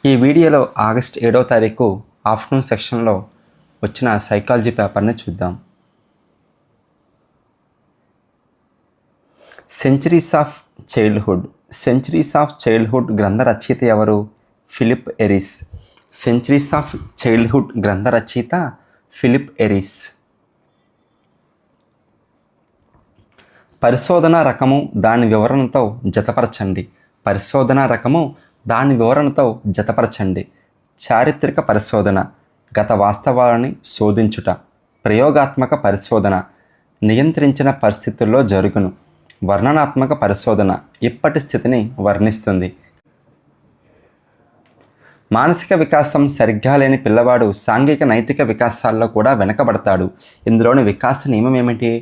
ఈ వీడియోలో ఆగస్ట్ 7వ తారీఖు ఆఫ్టర్నూన్ సెక్షన్లో వచ్చిన సైకాలజీ పేపర్ని చూద్దాం. సెంచరీస్ ఆఫ్ చైల్డ్హుడ్ గ్రంథ రచయిత ఎవరు? Philip Aries. Centuries of childhood గ్రంథ రచయిత ఫిలిప్ ఎరిస్. పరిశోధన రకము దాని వివరణతో జతపరచండి. పరిశోధన రకము దాని వివరణతో జతపరచండి. చారిత్రక పరిశోధన, గత వాస్తవాలని శోధించుట. ప్రయోగాత్మక పరిశోధన, నియంత్రించిన పరిస్థితుల్లో జరుగును. వర్ణనాత్మక పరిశోధన, ఇప్పటి స్థితిని వర్ణిస్తుంది. మానసిక వికాసం సరిగ్గా లేని పిల్లవాడు సాంఘిక నైతిక వికాసాల్లో కూడా వెనకబడతాడు. ఇందులోని వికాస నియమం ఏమిటి?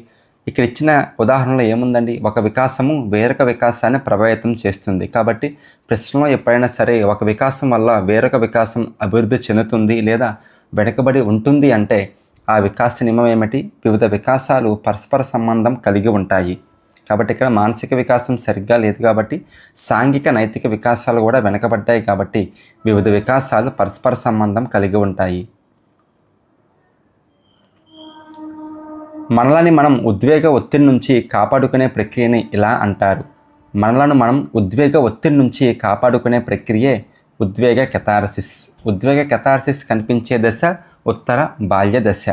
ఇక్కడ ఇచ్చిన ఉదాహరణలో ఏముందండి? ఒక వికాసము వేరొక వికాసాన్ని ప్రభావితం చేస్తుంది. కాబట్టి ప్రశ్నలో ఎప్పుడైనా సరే ఒక వికాసం వల్ల వేరొక వికాసం అభివృద్ధి చెందుతుంది లేదా వెనుకబడి ఉంటుంది అంటే ఆ వికాస నియమం ఏమిటి? వివిధ వికాసాలు పరస్పర సంబంధం కలిగి ఉంటాయి. కాబట్టి ఇక్కడ మానసిక వికాసం సరిగ్గా లేదు కాబట్టి సాంఘిక నైతిక వికాసాలు కూడా వెనకబడ్డాయి కాబట్టి వివిధ వికాసాలు పరస్పర సంబంధం కలిగి ఉంటాయి. మనల్ని మనం ఉద్వేగ ఒత్తిడి నుంచి కాపాడుకునే ప్రక్రియని ఇలా అంటారు. మనలను మనం ఉద్వేగ ఒత్తిడి నుంచి కాపాడుకునే ప్రక్రియే ఉద్వేగ కెథార్సిస్. ఉద్వేగ కెథార్సిస్ కనిపించే దశ ఉత్తర బాల్య దశ.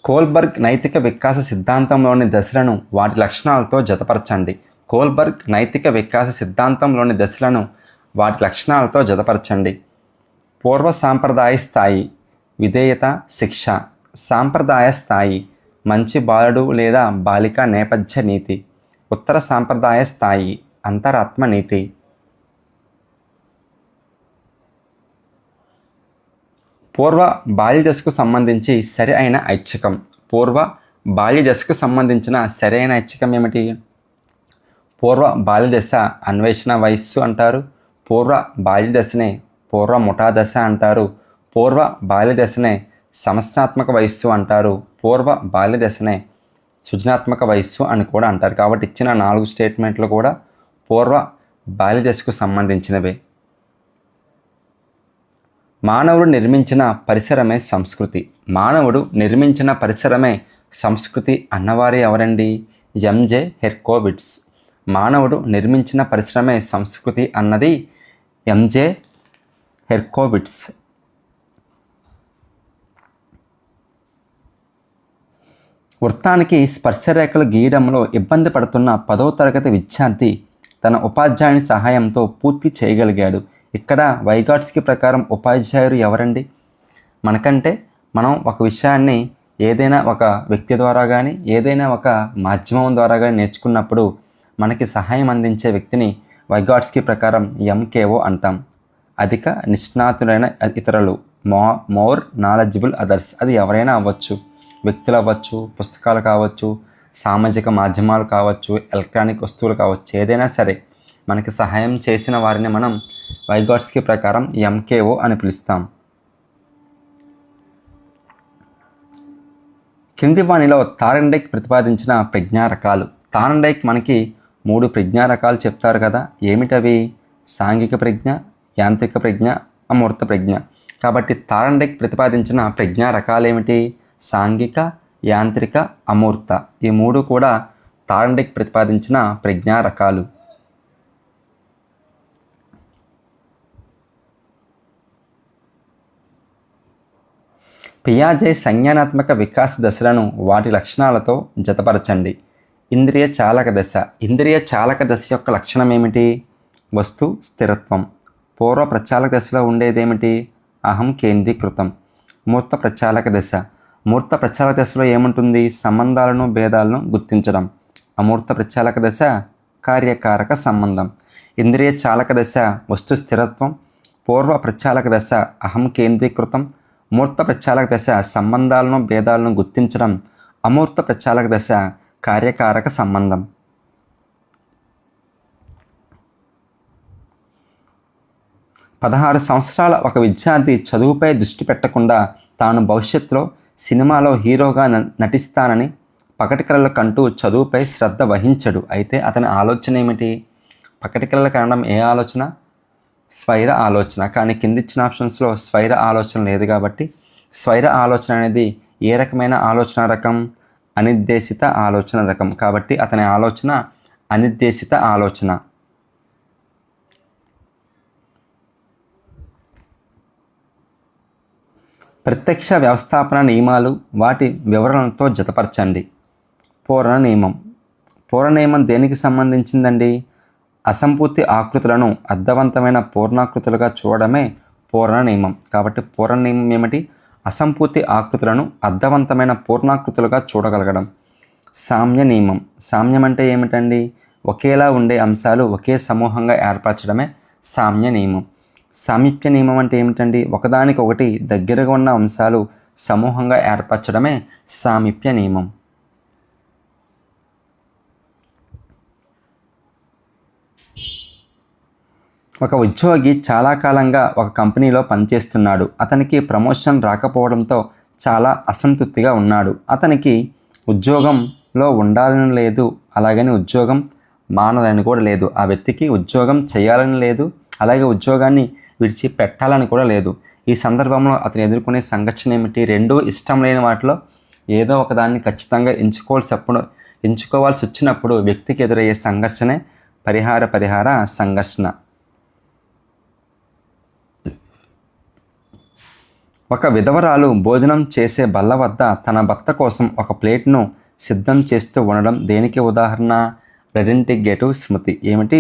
కోల్బర్గ్ నైతిక వికాస సిద్ధాంతంలోని దశలను వాటి లక్షణాలతో జతపరచండి. కోల్బర్గ్ నైతిక వికాస సిద్ధాంతంలోని దశలను వాటి లక్షణాలతో జతపరచండి. పూర్వ సాంప్రదాయ స్థాయి, విధేయత, శిక్ష. సాంప్రదాయ స్థాయి, మంచి బాలుడు లేదా బాలిక నేపథ్య నీతి. ఉత్తర సాంప్రదాయ స్థాయి, అంతరాత్మ నీతి. పూర్వ బాల్య దశకు సంబంధించి సరి అయిన ఐచ్ఛికం. పూర్వ బాల్య దశకు సంబంధించిన సరి అయిన ఐచ్ఛికం ఏమిటి? పూర్వ బాల్య దశ అన్వేషణ వయస్సు అంటారు. పూర్వ బాల్య దశనే పూర్వ ముఠా దశ అంటారు. పూర్వ బాల్య దశనే సమస్యాత్మక వయస్సు అంటారు. పూర్వ బాల్య దశనే సృజనాత్మక వయస్సు అని కూడా అంటారు. కాబట్టి ఇచ్చిన 4 స్టేట్మెంట్లు కూడా పూర్వ బాల్య దశకు సంబంధించినవే. మానవుడు నిర్మించిన పరిసరమే సంస్కృతి. మానవుడు నిర్మించిన పరిసరమే సంస్కృతి అన్నవారే ఎవరండి? ఎంజే హెర్కోవిట్స్. మానవుడు నిర్మించిన పరిసరమే సంస్కృతి అన్నది ఎంజే హెర్కోవిట్స్. వృత్తానికి స్పర్శరేఖలు గీయడంలో ఇబ్బంది పడుతున్న 10వ తరగతి విద్యార్థి తన ఉపాధ్యాయుని సహాయంతో పూర్తి చేయగలిగాడు. ఇక్కడ వైగాట్స్కి ప్రకారం ఉపాధ్యాయుడు ఎవరండి? మనకంటే మనం ఒక విషయాన్ని ఏదైనా ఒక వ్యక్తి ద్వారా కానీ ఏదైనా ఒక మాధ్యమం ద్వారా కానీ నేర్చుకున్నప్పుడు మనకి సహాయం అందించే వ్యక్తిని వైగాట్స్కి ప్రకారం ఎంకేఓ అంటాం. అధిక నిష్ణాతులైన ఇతరులు, మోర్ నాలెడ్జబుల్ అదర్స్. అది ఎవరైనా అవ్వచ్చు, వ్యక్తులు అవ్వచ్చు, పుస్తకాలు కావచ్చు, సామాజిక మాధ్యమాలు కావచ్చు, ఎలక్ట్రానిక్ వస్తువులు కావచ్చు, ఏదైనా సరే మనకి సహాయం చేసిన వారిని మనం వైగాట్స్కి ప్రకారం ఎంకేఓ అని పిలుస్తాం. క్రింది వాణిలో థార్న్డైక్ ప్రతిపాదించిన ప్రజ్ఞా రకాలు. థార్న్డైక్ మనకి 3 ప్రజ్ఞా రకాలు చెప్తారు కదా, ఏమిటవి? సాంఘిక ప్రజ్ఞ, యాంత్రిక ప్రజ్ఞ, అమూర్త ప్రజ్ఞ. కాబట్టి థార్న్డైక్ ప్రతిపాదించిన ప్రజ్ఞా రకాలు ఏమిటి? సాంఘిక, యాంత్రిక, అమూర్త. ఈ 3 కూడా థార్న్డైక్ ప్రతిపాదించిన ప్రజ్ఞా రకాలు. పియాజే సంజ్ఞానాత్మక వికాస దశలను వాటి లక్షణాలతో జతపరచండి. ఇంద్రియ చాలక దశ. ఇంద్రియ చాలక దశ యొక్క లక్షణం ఏమిటి? వస్తు స్థిరత్వం. పూర్వ ప్రచాలక దశలో ఉండేదేమిటి? అహం కేంద్రీకృతం. మూర్త ప్రచాలక దశ. మూర్త ప్రచాలక దశలో ఏముంటుంది? సంబంధాలను భేదాలను గుర్తించడం. అమూర్త ప్రచాలక దశ కార్యకారక సంబంధం. ఇంద్రియ చాలక దశ వస్తు స్థిరత్వం. పూర్వ ప్రచాలక దశ అహం కేంద్రీకృతం. మూర్త ప్రచాలక దశ సంబంధాలను భేదాలను గుర్తించడం. అమూర్త ప్రచాలక దశ కార్యకారక సంబంధం. 16 సంవత్సరాల ఒక విద్యార్థి చదువుపై దృష్టి పెట్టకుండా తాను భవిష్యత్తులో సినిమాలో హీరోగా నటిస్తానని పకటి కళల కంటూ చదువుపై శ్రద్ధ వహించడు. అయితే అతని ఆలోచన ఏమిటి? పకటి కళలు కనడం ఏ ఆలోచన? స్వైర ఆలోచన. కానీ కింది ఇచ్చిన ఆప్షన్స్లో స్వైర ఆలోచన లేదు కాబట్టి స్వైర ఆలోచన అనేది ఏ రకమైన ఆలోచన రకం? అనిర్దేశిత ఆలోచన రకం. కాబట్టి అతని ఆలోచన అనిర్దేశిత ఆలోచన. ప్రత్యక్ష వ్యవస్థాపన నియమాలు వాటి వివరణలతో జతపరచండి. పూరణ నియమం. పూరణ నియమం దేనికి సంబంధించిందండి? అసంపూర్తి ఆకృతులను అర్థవంతమైన పూర్ణాకృతులుగా చూడడమే పూరణ నియమం. కాబట్టి పూరణ నియమం ఏమిటి? అసంపూర్తి ఆకృతులను అర్థవంతమైన పూర్ణాకృతులుగా చూడగలగడం. సామ్య నియమం. సామ్యం అంటే ఏమిటండి? ఒకేలా ఉండే అంశాలు ఒకే సమూహంగా ఏర్పరచడమే సామ్య నియమం. సామీప్య నియమం అంటే ఏమిటండి? ఒకదానికొకటి దగ్గరగా ఉన్న అంశాలు సమూహంగా ఏర్పరచడమే సామీప్య నియమం. ఒక ఉద్యోగి చాలా కాలంగా ఒక కంపెనీలో పనిచేస్తున్నాడు. అతనికి ప్రమోషన్ రాకపోవడంతో చాలా అసంతృప్తిగా ఉన్నాడు. అతనికి ఉద్యోగంలో ఉండాలని లేదు, అలాగని ఉద్యోగం మానాలని కూడా లేదు. ఆ వ్యక్తికి ఉద్యోగం చేయాలని లేదు, అలాగే ఉద్యోగాన్ని విడిచిపెట్టాలని కూడా లేదు. ఈ సందర్భంలో అతను ఎదుర్కొనే సంఘర్షణ ఏమిటి? రెండూ ఇష్టం లేని వాటిలో ఏదో ఒకదాన్ని ఖచ్చితంగా ఎంచుకోవాల్సి వచ్చినప్పుడు వ్యక్తికి ఎదురయ్యే సంఘర్షణే పరిహార సంఘర్షణ. ఒక విధవరాలు భోజనం చేసే బల్ల వద్ద తన భర్త కోసం ఒక ప్లేట్ను సిద్ధం చేస్తూ ఉండడం దేనికి ఉదాహరణ? రెడెంటిగ్రేటివ్ స్మృతి. ఏమిటి?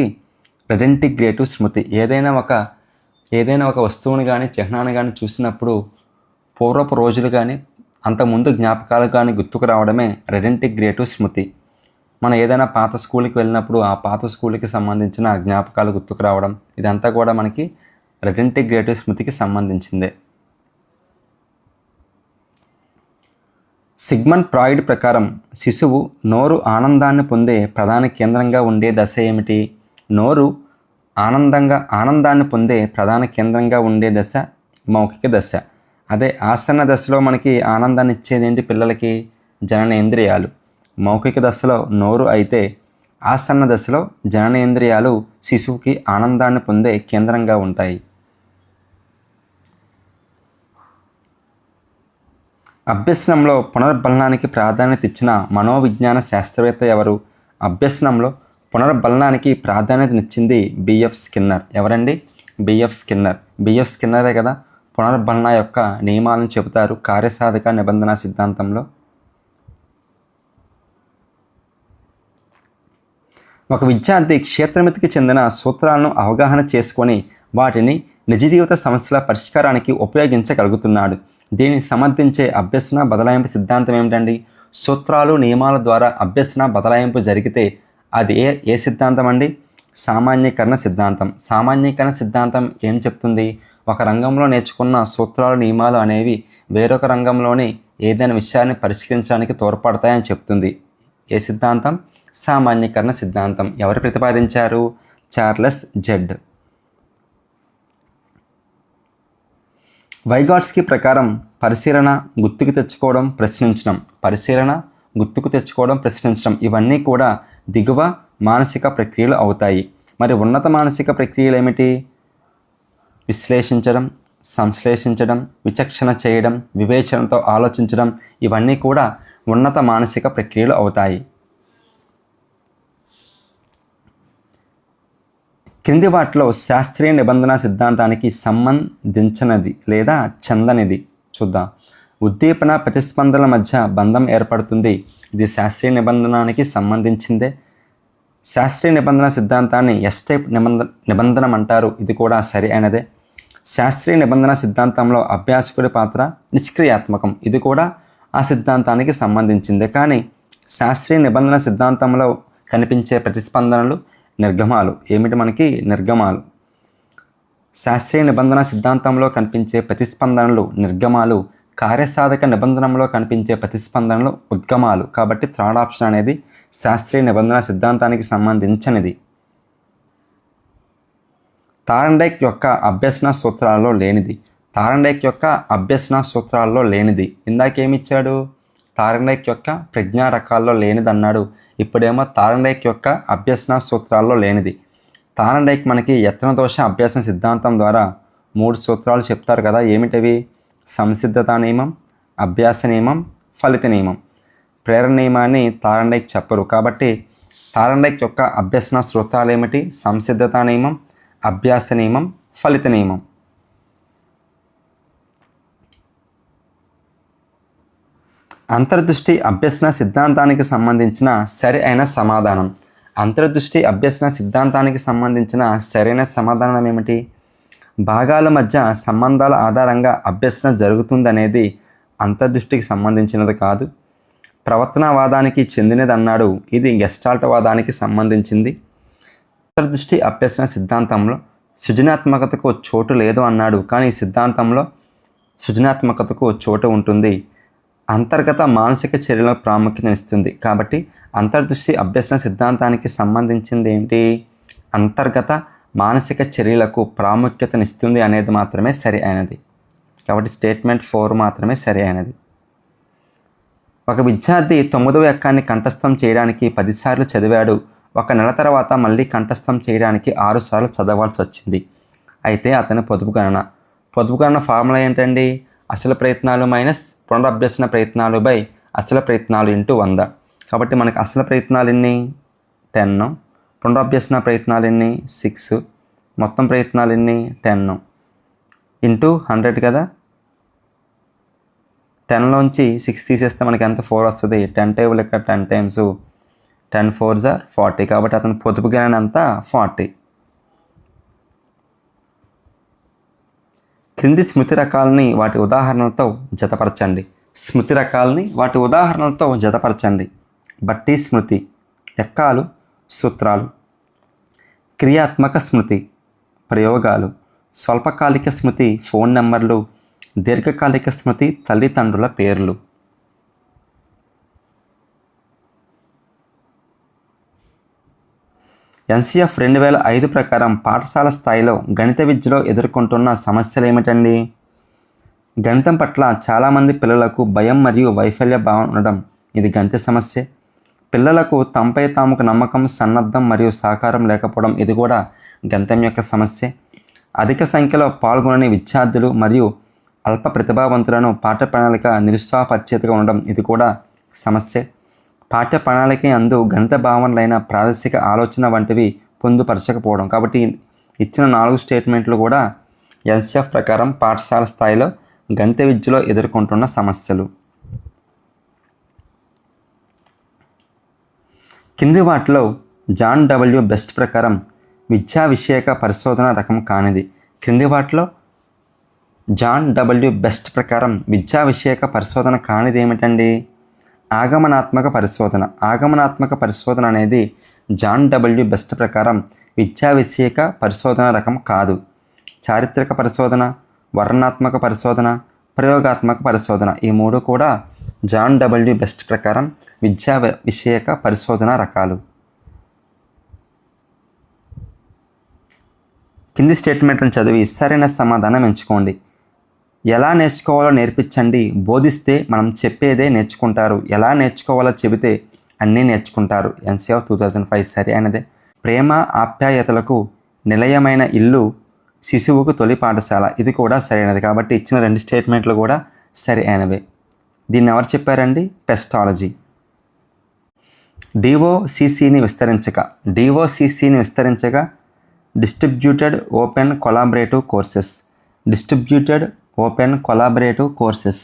రెడెంటిగ్రేటివ్ స్మృతి. ఏదైనా ఒక వస్తువుని కానీ చిహ్నాన్ని కానీ చూసినప్పుడు పూర్వపు రోజులు కానీ అంతకుముందు జ్ఞాపకాలు కానీ గుర్తుకు రావడమే రెడెంటిగ్రేటివ్ స్మృతి. మనం ఏదైనా పాత స్కూల్కి వెళ్ళినప్పుడు ఆ పాత స్కూల్కి సంబంధించిన జ్ఞాపకాలు గుర్తుకు రావడం, ఇదంతా కూడా మనకి రెడెంటిగ్రేటివ్ స్మృతికి సంబంధించిందే. సిగ్మండ్ ఫ్రాయిడ్ ప్రకారం శిశువు నోరు ఆనందాన్ని పొందే ప్రధాన కేంద్రంగా ఉండే దశ ఏమిటి? నోరు ఆనందాన్ని పొందే ప్రధాన కేంద్రంగా ఉండే దశ మౌఖిక దశ. అదే ఆసన్న దశలో మనకి ఆనందాన్ని ఇచ్చేది ఏంటి పిల్లలకి? జననేంద్రియాలు. మౌఖిక దశలో నోరు అయితే ఆసన్న దశలో జననేంద్రియాలు శిశువుకి ఆనందాన్ని పొందే కేంద్రంగా ఉంటాయి. అభ్యసనంలో పునర్బలనానికి ప్రాధాన్యత ఇచ్చిన మనోవిజ్ఞాన శాస్త్రవేత్త ఎవరు? అభ్యసనంలో పునర్బలనానికి ప్రాధాన్యతనిచ్చింది బిఎఫ్ స్కిన్నర్. ఎవరండి? BF Skinner. బిఎఫ్ స్కిన్నరే కదా పునర్బలన యొక్క నియమాలను చెబుతారు కార్యసాధక నిబంధన సిద్ధాంతంలో. ఒక విద్యార్థి క్షేత్రమితికి చెందిన సూత్రాలను అవగాహన చేసుకొని వాటిని నిజ జీవిత సమస్యల పరిష్కారానికి ఉపయోగించగలుగుతున్నాడు. దీన్ని సమర్థించే అభ్యసన బదలాయింపు సిద్ధాంతం ఏమిటండి? సూత్రాలు నియమాల ద్వారా అభ్యసన బదలాయింపు జరిగితే అది ఏ సిద్ధాంతం అండి? సామాన్యీకరణ సిద్ధాంతం. సామాన్యీకరణ సిద్ధాంతం ఏం చెప్తుంది? ఒక రంగంలో నేర్చుకున్న సూత్రాలు నియమాలు అనేవి వేరొక రంగంలోని ఏదైనా విషయాన్ని పరిష్కరించడానికి తోడ్పడతాయని చెప్తుంది. ఏ సిద్ధాంతం? సామాన్యీకరణ సిద్ధాంతం. ఎవరు ప్రతిపాదించారు? Charles Z. వైగాట్స్కి ప్రకారం పరిశీలన, గుర్తుకు తెచ్చుకోవడం, ప్రశ్నించడం ఇవన్నీ కూడా దిగువ మానసిక ప్రక్రియలు అవుతాయి. మరి ఉన్నత మానసిక ప్రక్రియలు ఏమిటి? విశ్లేషించడం, సంశ్లేషించడం, విచక్షణ చేయడం, వివేచనతో ఆలోచించడం ఇవన్నీ కూడా ఉన్నత మానసిక ప్రక్రియలు అవుతాయి. క్రింది వాటిలో శాస్త్రీయ నిబంధన సిద్ధాంతానికి సంబంధించినది లేదా చెందనిది చూద్దాం. ఉద్దీపన ప్రతిస్పందనల మధ్య బంధం ఏర్పడుతుంది. ఇది శాస్త్రీయ నిబంధనానికి సంబంధించిందే. శాస్త్రీయ నిబంధన సిద్ధాంతాన్ని ఎస్ టైప్ నిబంధనం అంటారు. ఇది కూడా సరి అయినదే. శాస్త్రీయ నిబంధన సిద్ధాంతంలో అభ్యాసకుడి పాత్ర నిష్క్రియాత్మకం. ఇది కూడా ఆ సిద్ధాంతానికి సంబంధించిందే. కానీ శాస్త్రీయ నిబంధన సిద్ధాంతంలో కనిపించే ప్రతిస్పందనలు నిర్గమాలు. ఏమిటి మనకి? నిర్గమాలు. శాస్త్రీయ నిబంధన సిద్ధాంతంలో కనిపించే ప్రతిస్పందనలు నిర్గమాలు, కార్యసాధక నిబంధనలో కనిపించే ప్రతిస్పందనలు ఉద్గమాలు. కాబట్టి థర్డ్ ఆప్షన్ అనేది శాస్త్రీయ నిబంధన సిద్ధాంతానికి సంబంధించినది. థార్న్డైక్ యొక్క అభ్యసన సూత్రాల్లో లేనిది. ఇందాకేమిచ్చాడు? థార్న్డైక్ యొక్క ప్రజ్ఞా రకాల్లో లేనిదన్నాడు. ఇప్పుడేమో థార్న్డైక్ యొక్క అభ్యసన సూత్రాల్లో లేనిది. థార్న్డైక్ మనకి యత్న దోష అభ్యాసన సిద్ధాంతం ద్వారా 3 సూత్రాలు చెప్తారు కదా. ఏమిటవి? సంసిద్ధత నియమం, అభ్యాస నియమం, ఫలిత నియమం. ప్రేరణ నియమాన్ని థార్న్డైక్ చెప్పరు. కాబట్టి థార్న్డైక్ యొక్క అభ్యసన సూత్రాలు ఏమిటి? సంసిద్ధత నియమం, అభ్యాస నియమం, ఫలిత నియమం. అంతర్దృష్టి అభ్యసన సిద్ధాంతానికి సంబంధించిన సరి అయిన సమాధానం. అంతర్దృష్టి అభ్యసన సిద్ధాంతానికి సంబంధించిన సరైన సమాధానం ఏమిటి? భాగాల మధ్య సంబంధాల ఆధారంగా అభ్యసన జరుగుతుందనేది అంతర్దృష్టికి సంబంధించినది కాదు. ప్రవర్తనవాదానికి చెందినది అన్నాడు. ఇది గెస్టాల్ట్ వాదానికి సంబంధించింది. అంతర్దృష్టి అభ్యసన సిద్ధాంతంలో సృజనాత్మకతకు చోటు లేదు అన్నాడు. కానీ ఈ సిద్ధాంతంలో సృజనాత్మకతకు చోటు ఉంటుంది. అంతర్గత మానసిక చర్యలకు ప్రాముఖ్యతనిస్తుంది. కాబట్టి అంతర్దృష్టి అభ్యసన సిద్ధాంతానికి సంబంధించింది ఏంటి? అంతర్గత మానసిక చర్యలకు ప్రాముఖ్యతనిస్తుంది అనేది మాత్రమే సరి అయినది. కాబట్టి స్టేట్మెంట్ 4 మాత్రమే సరి అయినది. ఒక విద్యార్థి 9వ ఎక్కాన్ని కంఠస్థం చేయడానికి 10 సార్లు చదివాడు. 1 నెల తర్వాత మళ్ళీ కంఠస్థం చేయడానికి 6 సార్లు చదవాల్సి వచ్చింది. అయితే అతని పొదుపు గణన ఫార్ములా ఏంటండి? అసలు ప్రయత్నాలు మైనస్ పునరభ్యసన ప్రయత్నాలు బై అసలు ప్రయత్నాలు ఇంటూ 100. కాబట్టి మనకు అసలు ప్రయత్నాలు ఎన్ని? 10. పునరభ్యసన ప్రయత్నాలు ఎన్ని? 6. మొత్తం ప్రయత్నాలు ఎన్ని? 10 ఇంటూ 100 కదా. 10లోంచి 6 తీసేస్తే మనకి ఎంత? 4 వస్తుంది. 10 టేబుల్ ఇక్కడ 10 టైమ్స్ 10 4s are 40. కాబట్టి అతని పొదుపు గణన అంతా 40. క్రింది స్మృతి రకాలని వాటి ఉదాహరణలతో జతపరచండి. స్మృతి రకాలని వాటి ఉదాహరణలతో జతపరచండి. బట్టి స్మృతి, ఎక్కాలు, సూత్రాలు. క్రియాత్మక స్మృతి, ప్రయోగాలు. స్వల్పకాలిక స్మృతి, ఫోన్ నెంబర్లు. దీర్ఘకాలిక స్మృతి, తల్లిదండ్రుల పేర్లు. ఎన్సిఎఫ్ 2005 ప్రకారం పాఠశాల స్థాయిలో గణిత విద్యలో ఎదుర్కొంటున్న సమస్యలు ఏమిటండి? గణితం పట్ల చాలామంది పిల్లలకు భయం మరియు వైఫల్య భావన ఉండడం, ఇది గణిత సమస్య. పిల్లలకు తమపై తాముకు నమ్మకం, సన్నద్ధం మరియు సహకారం లేకపోవడం, ఇది కూడా గణితం యొక్క సమస్య. అధిక సంఖ్యలో పాల్గొనని విద్యార్థులు మరియు అల్ప ప్రతిభావంతులను పాఠ్య ప్రణాళిక నిరుత్సాహపరిచేతగా ఉండడం, ఇది కూడా సమస్య. పాఠ్య ప్రణాళిక అందు గణిత భావనలైన ప్రాదేశిక ఆలోచన వంటివి పొందుపరచకపోవడం. కాబట్టి ఇచ్చిన 4 స్టేట్మెంట్లు కూడా ఎన్సిఎఫ్ ప్రకారం పాఠశాల స్థాయిలో గణిత విద్యలో ఎదుర్కొంటున్న సమస్యలు. కింది వాటిలో జాన్ డబ్ల్యూ బెస్ట్ ప్రకారం విద్యా విషయక పరిశోధన రకం కానిది. క్రింది వాటిలో జాన్ డబ్ల్యూ బెస్ట్ ప్రకారం విద్యా విషయక పరిశోధన కానిది ఏమిటండి? ఆగమనాత్మక పరిశోధన. ఆగమనాత్మక పరిశోధన అనేది జాన్ డబ్ల్యూ బెస్ట్ ప్రకారం విద్యా విషయక పరిశోధన రకం కాదు. చారిత్రక పరిశోధన, వర్ణనాత్మక పరిశోధన, ప్రయోగాత్మక పరిశోధన, ఈ 3 కూడా జాన్ డబ్ల్యూ బెస్ట్ ప్రకారం విద్యా విషయక పరిశోధన రకాలు. కింది స్టేట్మెంట్లను చదివి సరైన సమాధానం ఎంచుకోండి. ఎలా నేర్చుకోవాలో నేర్పించండి. బోధిస్తే మనం చెప్పేదే నేర్చుకుంటారు. ఎలా నేర్చుకోవాలో చెబితే అన్నీ నేర్చుకుంటారు. ఎన్సిఎఫ్ 2005 సరి అయినదే. ప్రేమ ఆప్యాయతలకు నిలయమైన ఇల్లు శిశువుకు తొలి పాఠశాల, ఇది కూడా సరైనది. కాబట్టి ఇచ్చిన 2 స్టేట్మెంట్లు కూడా సరి అయినవే. దీన్ని ఎవరు చెప్పారండి? పెస్టాలజీ. డిఓసిసిని విస్తరించగా distributed open collaborative courses. Distributed open collaborative courses.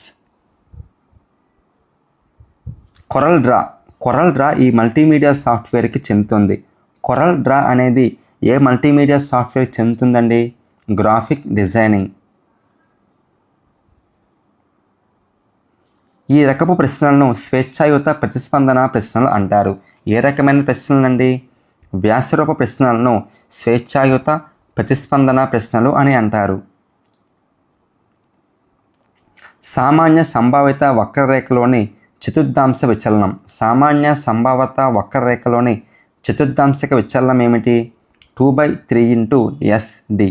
Corel Draw ఈ మల్టీమీడియా సాఫ్ట్వేర్కి చెందుతుంది. కొరల్ డ్రా అనేది ఏ మల్టీమీడియా సాఫ్ట్వేర్కి చెందుతుందండి? Graphic designing. ఈ రకపు ప్రశ్నలను స్వేచ్ఛాయుత ప్రతిస్పందన ప్రశ్నలు అంటారు. ఏ రకమైన ప్రశ్నలండి? వ్యాసరూప ప్రశ్నలను స్వేచ్ఛాయుత ప్రతిస్పందన ప్రశ్నలు అని అంటారు. సామాన్య సంభావిత వక్రరేఖలోని చతుర్థాంశ విచలనం. సామాన్య సంభావిత వక్రరేఖలోని చతుర్థాంశక విచలనం ఏమిటి? 2/3 × SD.